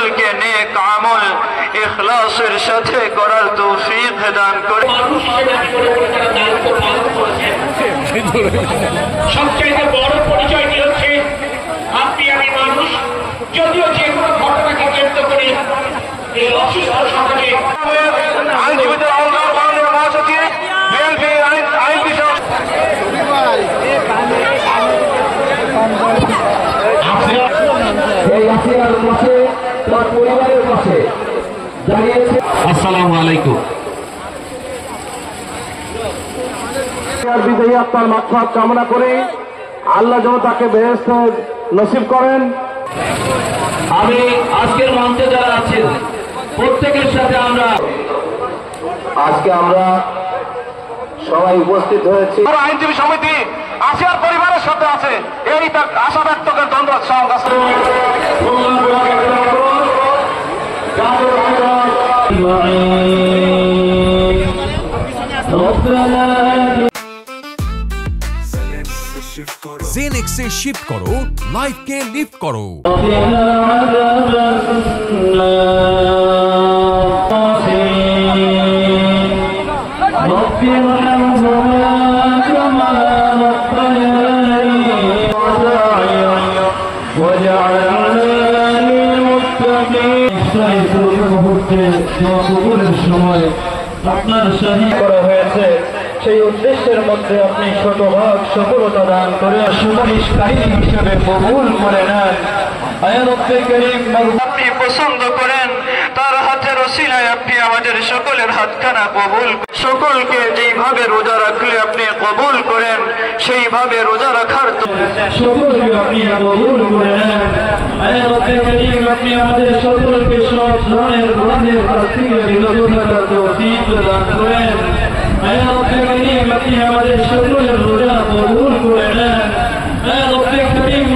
সকলকে নেক আমল ইখলাসের সাথে করার তৌফিক দান করে। সবচেয়ে বড় পরিচয়টি হচ্ছে আপনি আমি মানুষ। যদিও যে কোনো ঘটনাকে কেন্দ্র করে এই অসুস্থ সমাজে আইনজীবীদের আলগার মাননীয় মহাসচিব বিএনপি আইন বিষয়ক আসসালামু আলাইকুম। বিজয়ী আত্মার মাগফিরাত কামনা করে আল্লাহ যেন তাকে বেহেশত নসিব করেন। আমি আজকের মঞ্চে যারা আছেন প্রত্যেকের সাথে আজকে আমরা সবাই উপস্থিত হয়েছি। আইনজীবী সমিতি আসিয়ার পরিবারের সাথে আছে, এই তার আশা ব্যক্ত করে ধন্যবাদ সঙ্গ আছে। जेनेक्स से शिफ्ट करो, लाइफ के लिफ्ट करो। সময় আপনার শহীদ করা হয়েছে, সেই উদ্দেশ্যের মধ্যে আপনি শতভাগ সফলতা দান করে সুপারিশকারী হিসেবে কবুল করে নেন। আপনি পছন্দ করেন তার হাতের ওসিলায় আপনি আমাদের সকলের হাতখানা কবুল, সকলকে যেইভাবে রোজা রাখলে আপনি কবুল করেন সেইভাবে রোজা রাখার সকলকে আপনি কবুল করে নেন। আপনি আমাদের সকলকে সব ধরনের গুনাহের কাছ থেকে বিরত থাকার তৌফিক দান করেন। আপনি আমাদের সকলের রোজা কবুল করে নেন।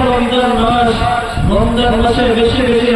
রমজান মাস, রমজান মাসে বেশি বেশি